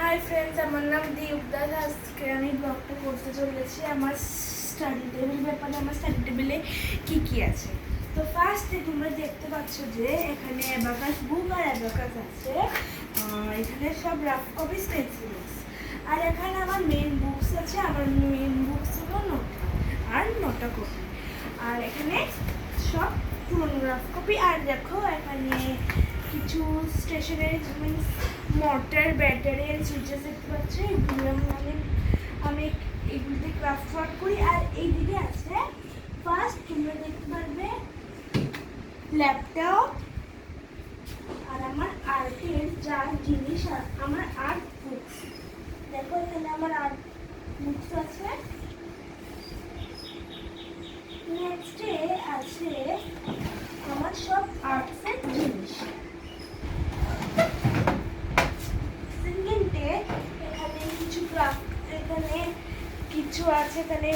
Hi friends, আমার নাম দীপদাস। আজকে আমি ব্লগটা করতে চলেছি আমার স্টাডি টেবিল ব্যাপারে। আমার স্টাডি টেবিলে কী কী আছে। তো ফার্স্টে তোমরা দেখতে পাচ্ছ যে এখানে অ্যাবাকাস বুক আর অ্যাবাকাস আছে। এখানে সব রাফ কপি পেন্সিলস। আর এখানে আমার মেন বুকস আছে। আমার মেন বুকস হলো 9টা আর 9টা কপি। আর এখানে সব পুরোনো রাফ কপি। আর দেখো এখানে কিছু স্টেশনারি মিনস মোটর ব্যাটারি আর সুইচেস দেখতে পাচ্ছি। এগুলো আমি এগুলোতে ক্রাফট ওয়ার্ক করি। আর এই দিকে আছে ফার্স্ট তোমরা দেখতে পারবে ল্যাপটপ আর আমার আর্টের যা জিনিস, আমার আর্ট বুকস। দেখো এখানে আমার আর্ট বুকস আছে। নেক্সটে আছে আমার সব আর্টসের জিনিস। সেকেন্ডে এখানে কিছু ক্রাফট, এখানে কিছু আছে। এখানে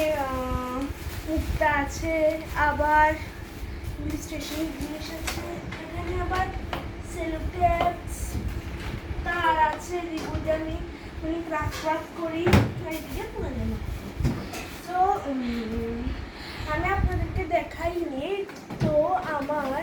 মুক্তা আছে, আবার স্টেশনারি জিনিস আছে। এখানে আবার সেলোটেপস, তার আছে, যেগুলো আমি ক্রাফট ওয়ার্ক করি। এদিকে পুরো জানি। তো আমি আপনাদেরকে দেখাইনি। তো আমার